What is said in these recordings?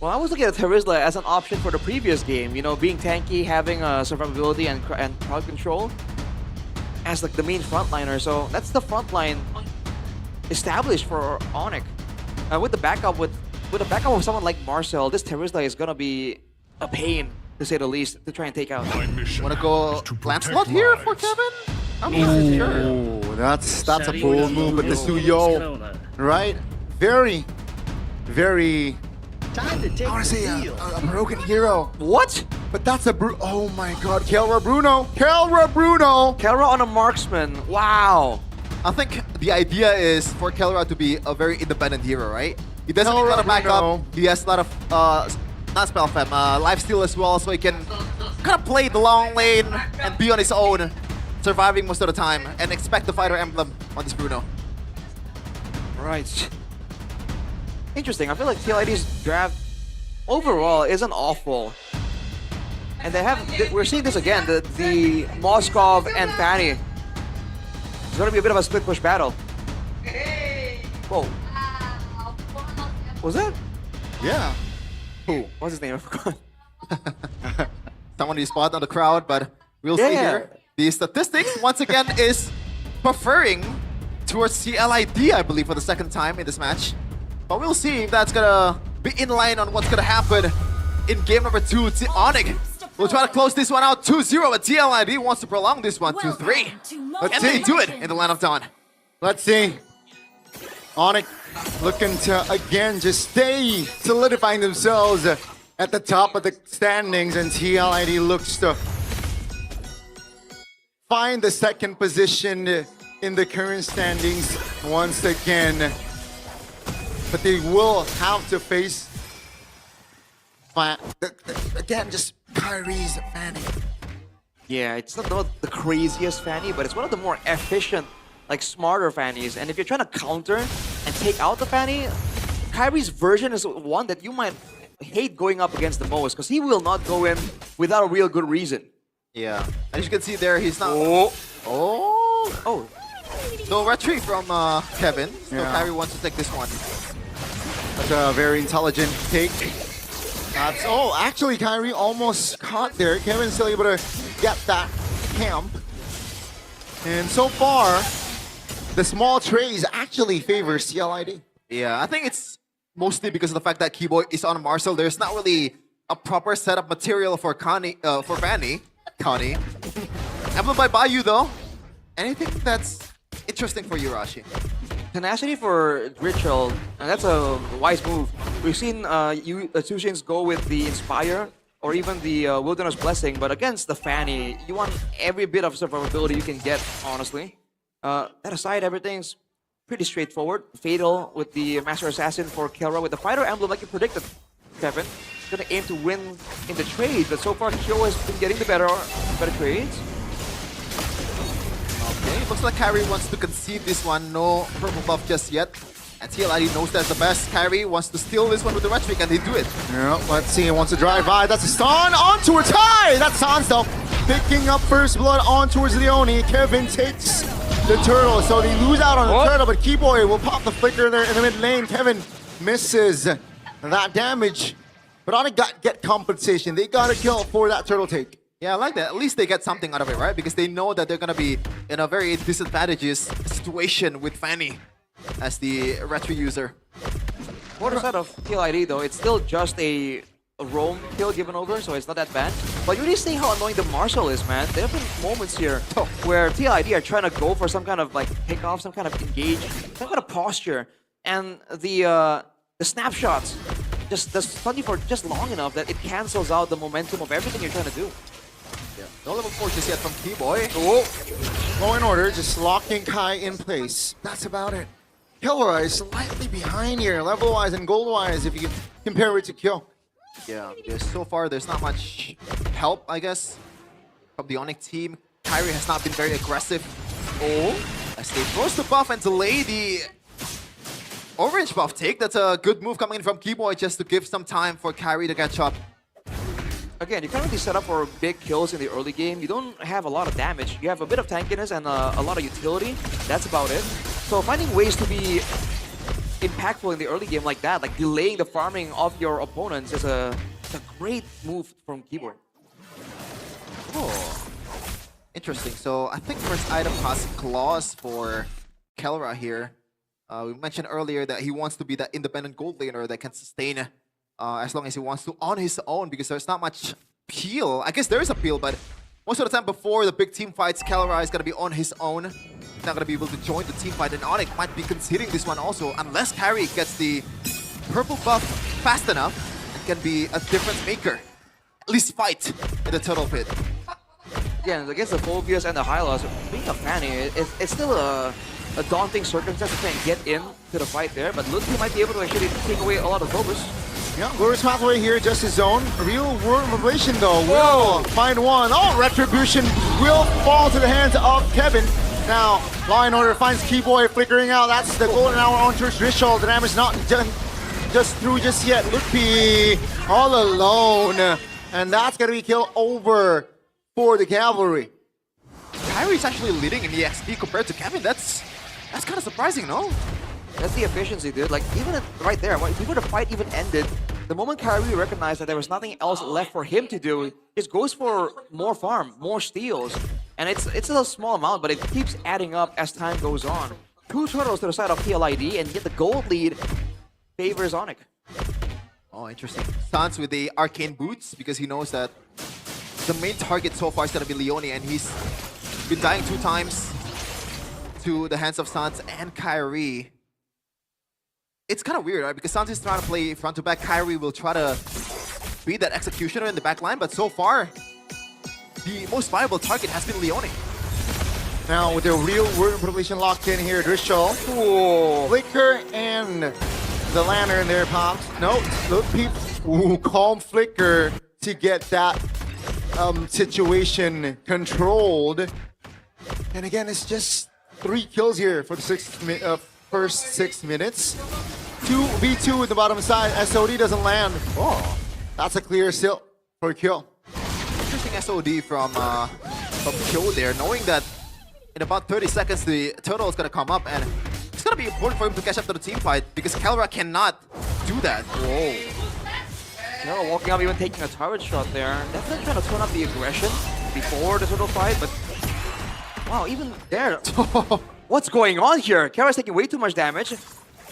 Well, I was looking at Terizla as an option for the previous game. You know, being tanky, having survivability and crowd control as like the main frontliner. So that's the frontline established for Onic. With the backup of someone like Marcel, this Terizla is gonna be a pain to say the least to try and take out. Wanna go Lancelot here for Kevin? I'm not sure. Oh, that's a bold move with the Suyo, right? Very, very. I want to say a broken hero. What? But that's a oh my god, Kelra Bruno! Kelra on a marksman. Wow. I think the idea is for Kelra to be a very independent hero, right? He doesn't need a lot of backup. He has a lot of not spell fam, lifesteal as well, so he can kind of play the long lane and be on his own, surviving most of the time, and expect the fighter emblem on this Bruno. Right. Interesting. I feel like TLID's draft overall isn't awful. And we're seeing this again, the Moskov and Fanny. It's gonna be a bit of a split push battle. Whoa. Was that? Yeah. Who? What's his name? I forgot. Someone you spot on the crowd, but we'll see here. The statistics, once again, is preferring towards CLID, I believe, for the second time in this match. But we'll see if that's gonna be in line on what's gonna happen in game number 2. Onic will try to close this one out 2-0, but TLID wants to prolong this one 2-3. Let's And see. they do it in the Land of Dawn. Let's see. Onic looking to again just stay solidifying themselves at the top of the standings, and TLID looks to find the second position in the current standings once again. But they will have to face again just Kyrie's Fanny. Yeah, it's not the craziest Fanny, but it's one of the more efficient, like smarter Fannies. And if you're trying to counter and take out the Fanny, Kyrie's version is one that you might hate going up against the most, because he will not go in without a real good reason. Yeah, as you can see there, he's not... Oh. No retreat from Kevin, so Yeah. Kyrie wants to take this one. That's a very intelligent take. Actually, Kyrie almost caught there. Kevin's still able to get that camp. And so far, the small trays actually favors CLID. Yeah, I think it's mostly because of the fact that Keyboy is on Marcel. There's not really a proper setup material for Fanny. Connie. Emblem by Bayou though. Anything that's interesting for you, Rashi? Tenacity for Ritual, and that's a wise move. We've seen Tsushins go with the Inspire or even the Wilderness Blessing, but against the Fanny, you want every bit of survivability you can get, honestly. That aside, everything's pretty straightforward. Fatal with the Master Assassin for Kelra with the Fighter Emblem like you predicted, Kevin. Gonna aim to win in the trade, but so far Kyo has been getting the better trades. Okay, looks like Kyrie wants to concede this one. No purple buff just yet. And TLID knows that's the best. Kyrie wants to steal this one with the red trick, and they do it. Yeah, let's see. He wants to drive by. That's a stun on towards high. That's Sansto picking up first blood on towards Leone. Kevin takes the turtle, so they lose out on the turtle, but Keyboy will pop the flicker there in the mid lane. Kevin misses that damage, but Onic get compensation. They got a kill for that turtle take. Yeah, I like that. At least they get something out of it, right? Because they know that they're gonna be in a very disadvantageous situation with Fanny as the retro user. For the side of TLID though, it's still just a roam kill given over, so it's not that bad. But you really see how annoying the Marshal is, man. There have been moments here where TLID are trying to go for some kind of like pick off, some kind of engage, some kind of posture, and the snapshots just stun you for just long enough that it cancels out the momentum of everything you're trying to do. Yeah. No level 4 just yet from Keyboy. Low in order, just locking Kai in place. That's about it. Kelra is slightly behind here, level-wise and gold-wise, if you can compare it to Kyo. Yeah, because so far there's not much help, I guess, from the Onic team. Kyrie has not been very aggressive. As they force the buff and delay the orange buff take. That's a good move coming in from Keyboy just to give some time for Kyrie to catch up. Again, you can't really set up for big kills in the early game. You don't have a lot of damage. You have a bit of tankiness and a lot of utility. That's about it. So finding ways to be impactful in the early game like that, like delaying the farming of your opponents is a great move from Keyboard. Oh, interesting. So I think first item has claws for Kelra here. We mentioned earlier that he wants to be that independent gold laner that can sustain as long as he wants to on his own because there's not much peel. I guess there is a peel, but most of the time before the big team fights, Kelra is going to be on his own. He's not going to be able to join the team fight, and Onic might be considering this one also, unless Kyrie gets the purple buff fast enough and can be a difference maker. At least fight in the turtle pit. Again, against the Phobias and the Hylos, being a Fanny, it's still a daunting circumstance to try and get into the fight there, but Ludwig might be able to actually take away a lot of focus. Yeah, Glorious Pathway here, just his own. Real world revelation though. Will find one. Oh, Retribution will fall to the hands of Kevin. Now, Law and Order finds Keyboy flickering out. That's the golden hour on towards Ritual. The damage not done just through just yet. Ludwig all alone. And that's gonna be killed over for the Cavalry. Kyrie's actually leading in the XP compared to Kevin. That's kind of surprising, no? That's the efficiency, dude. Like, even right there, before the fight even ended, the moment Kyrie recognized that there was nothing else left for him to do, he just goes for more farm, more steals. And it's a small amount, but it keeps adding up as time goes on. 2 turtles to the side of PLID, and yet the gold lead favors Onic. Oh, interesting. Sans with the arcane boots because he knows that the main target so far is going to be Leone, and he's been dying 2 times to the hands of Sans and Kyrie. It's kind of weird, right? Because Sans is trying to play front to back. Kyrie will try to be that executioner in the back line, but so far, the most viable target has been Leone. Now with the real world revelation locked in here, Drishal. Flicker and the lantern there pops. No, look, people. Calm Flicker to get that situation controlled. And again, it's just 3 kills here for the first 6 minutes. 2v2 at the bottom side. SOD doesn't land. Oh, that's a clear still for a kill. Interesting SOD from Kyo there, knowing that in about 30 seconds the turtle is going to come up, and it's going to be important for him to catch up to the team fight because Kelra cannot do that. Whoa. No, walking up, even taking a turret shot there. Definitely trying to turn up the aggression before the turtle fight, but wow, even there. What's going on here? Kara's taking way too much damage,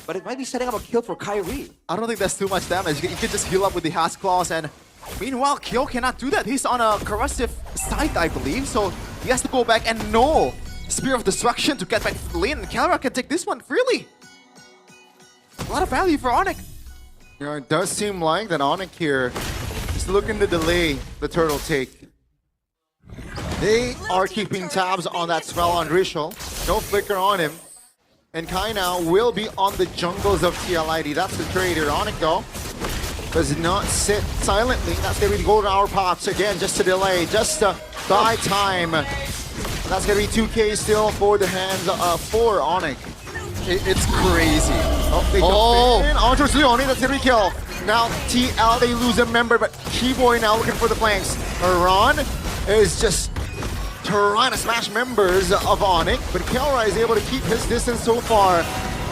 but it might be setting up a kill for Kyrie. I don't think that's too much damage. You can just heal up with the Has Claws, and meanwhile, Kyo cannot do that. He's on a corrosive site, I believe, so he has to go back and no Spear of Destruction to get back to the lane. Kara can take this one freely. A lot of value for Onic. You know, it does seem like that Onic here is looking to delay the turtle take. They are keeping tabs on that spell on Rishal. No flicker on him. And Kai now will be on the jungles of TLID. That's the trade here. Onic though does not sit silently. That's gonna be the golden hour pops again, just to delay, just to buy time. That's gonna be 2K still for the hands for Onic. It's crazy. Oh, they jump in. On towards Leone, that's gonna be kill. Now TL, they lose a member, but Keyboy now looking for the flanks. Iran is just trying to smash members of Onic, but Kelra is able to keep his distance so far.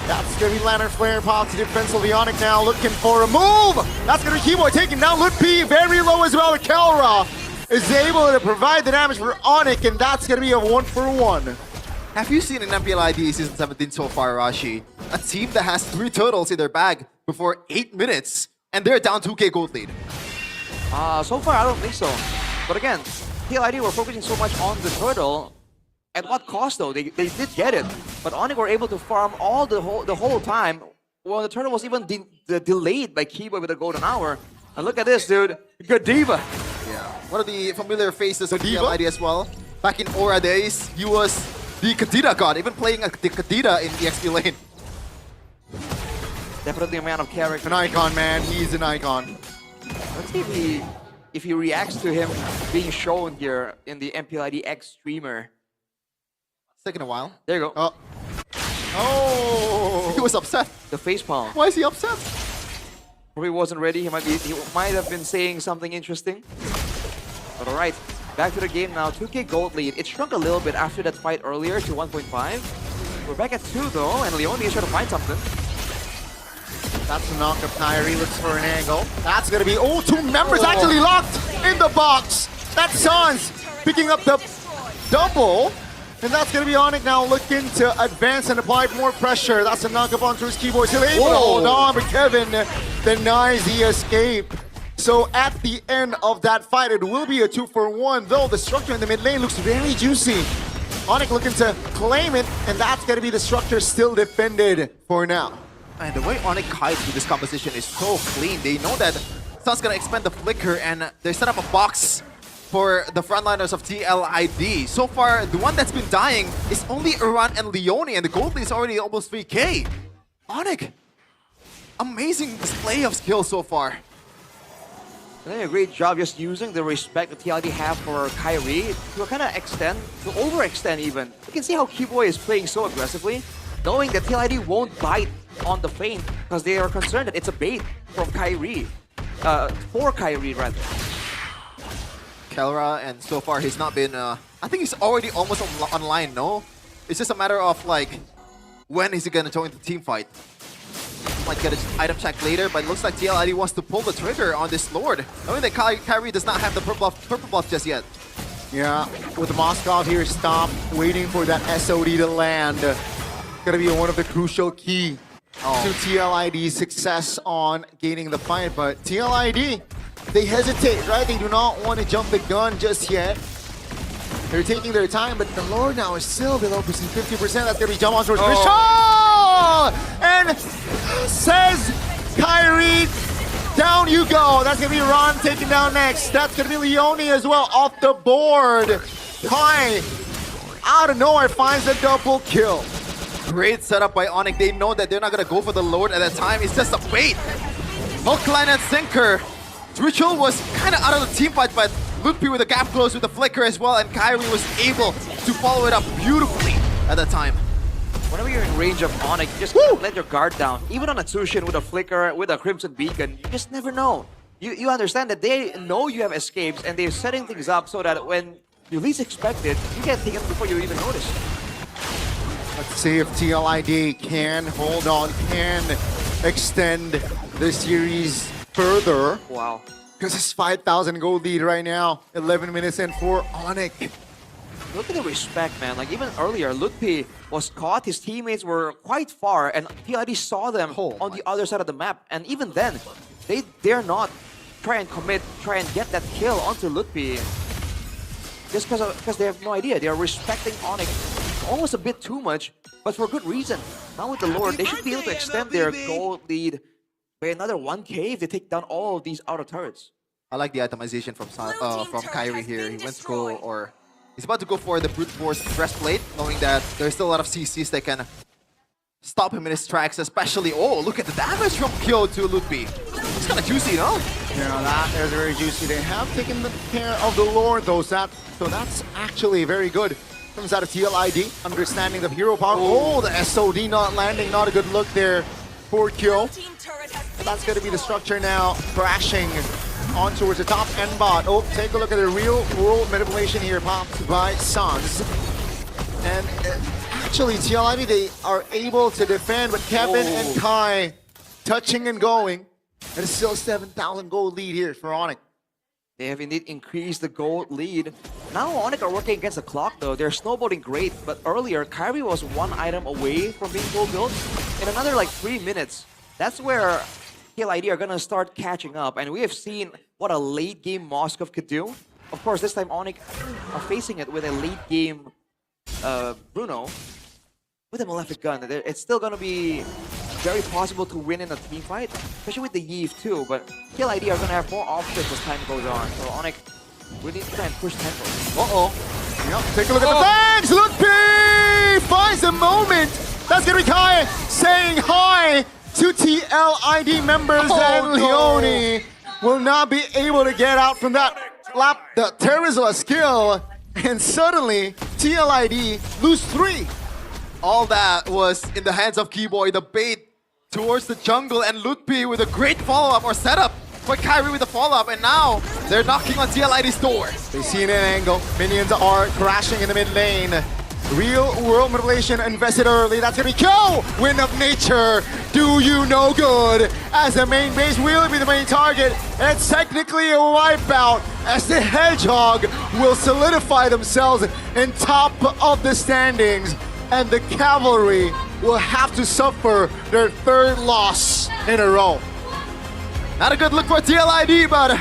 That's gonna be Lantern Flare pop to defense of the Onic now, looking for a move. That's gonna be Keyboy taking down Ludwig, very low as well. Kelra is able to provide the damage for Onic, and that's gonna be a 1-for-1. Have you seen in MPLID Season 17 so far, Rashi? A team that has 3 turtles in their bag before 8 minutes, and they're down 2K gold lead. So far, I don't think so. But again, TLID were focusing so much on the turtle. At what cost, though? They did get it. But Onic were able to farm all the whole time. Well, the turtle was even delayed by Keyboy with a golden hour. And look at this, dude. Godiva. Yeah. One of the familiar faces of TLID as well. Back in Aura days, he was the Kadira god, even playing the Kadira in the XP lane. Definitely a man of character. An icon, man. He's an icon. Let's see if he reacts to him being shown here in the MPLID X streamer. It's taking a while. There you go. Oh! He was upset. The facepalm. Why is he upset? Probably wasn't ready. He might have been saying something interesting. But all right, back to the game now. 2K gold lead. It shrunk a little bit after that fight earlier to 1.5. We're back at 2 though, and Leone is trying to find something. That's a knock of Kyrie, looks for an angle. That's gonna be, oh, two members Oh. actually locked in the box. That's Sans picking up the double. And that's gonna be Onic now looking to advance and apply more pressure. That's a knock up onto his keyboard. Still able to hold on, but Kevin denies the escape. So at the end of that fight, it will be a 2-for-1, though the structure in the mid lane looks very juicy. Onic looking to claim it, and that's gonna be the structure still defended for now. And the way Onic hides with this composition is so clean. They know that Sun's gonna expend the flicker, and they set up a box for the frontliners of TLID. So far, the one that's been dying is only Iran and Leone, and the gold lead is already almost 3K. Onic, amazing display of skill so far. They did a great job just using the respect that TLD have for Kyrie to kind of extend, to overextend even. You can see how Keyboy is playing so aggressively, knowing that TLD won't bite on the feint because they are concerned that it's a bait from Kyrie. For Kyrie, rather. Kelra, and so far he's not been, I think he's already almost online, no? It's just a matter of like, when is he gonna join the team fight? Might get his item check later, but it looks like TLID wants to pull the trigger on this Lord, knowing that Kyrie does not have the purple buff just yet. Yeah, with Moskov here, stop waiting for that SOD to land. Gonna be one of the crucial key to TLID's success on gaining the fight, but TLID, they hesitate, right? They do not want to jump the gun just yet. They're taking their time, but the Lord now is still below 50%. That's gonna be jump on towards Vishal! And says Kyrie, down you go. That's gonna be Ron taken down next. That's gonna be Leone as well off the board. Kai, out of nowhere, finds a double kill. Great setup by Onic. They know that they're not gonna go for the Lord at that time. It's just a bait. Hook, line, and sinker. Ritual was kind of out of the team fight, but Ludpi with the gap close with the flicker as well, and Kyrie was able to follow it up beautifully at that time. Whenever you're in range of Onic, just let your guard down. Even on a Tsushin with a flicker, with a Crimson Beacon, you just never know. You understand that they know you have escapes, and they're setting things up so that when you least expect it, you get taken before you even notice. Let's see if TLID can hold on, can extend the series further. Wow. Because it's 5,000 gold lead right now. 11 minutes in for Onic. Look at the respect, man. Like, even earlier, Ludpi was caught. His teammates were quite far, and TLID saw them on the other side of the map. And even then, they dare not try and commit, try and get that kill onto Ludpi. Just because they have no idea. They are respecting Onic almost a bit too much, but for good reason. Now with the Lord, they should be able to extend their gold lead by another 1K if they take down all of these outer turrets. I like the itemization from Kyrie here. He went to go, or he's about to go for the brute force breastplate, knowing that there's still a lot of CCs that can stop him in his tracks, especially, oh, look at the damage from Kyo to Ludpi. It's kind of juicy, no? Yeah, that is very juicy. They have taken the care of the Lord, though, so that's actually very good. Comes out of TLID, understanding the hero power. Oh, the SOD not landing, not a good look there for Kyo. And that's going to be the structure now, crashing on towards the top end bot. Oh, take a look at the real world manipulation here, popped by Sans. And actually, TLID, they are able to defend, but Kevin and Kai touching and going. And it's still 7,000 gold lead here for Onic. They have indeed increased the gold lead. Now Onic are working against the clock though. They're snowballing great, but earlier Kyrie was one item away from being full build. In another like 3 minutes, that's where TLID are gonna start catching up. And we have seen what a late game Moskov could do. Of course, this time Onic are facing it with a late game Bruno with a Malefic gun. It's still gonna be very possible to win in a team fight, especially with the Yeve too, but TLID are gonna have more options as time goes on. So Onic, we need to try and push tempo. Yep, take a look at the bangs! Ludpi finds a moment! That's gonna be Kai saying hi to TLID members, and Leone will not be able to get out from that lap. The Terrazilla skill, and suddenly TLID lose 3. All that was in the hands of Keyboy, the bait towards the jungle, and Ludpi with a great follow-up or setup for Kyrie with the follow-up, and now they're knocking on TLID's door. They see an angle. Minions are crashing in the mid lane. Real world manipulation invested early. That's gonna be Kyo! Wind of Nature, do you no good? As the main base will be the main target. It's technically a wipeout as the Hedgehog will solidify themselves in top of the standings. And the Cavalry will have to suffer their third loss in a row. Not a good look for TLID, but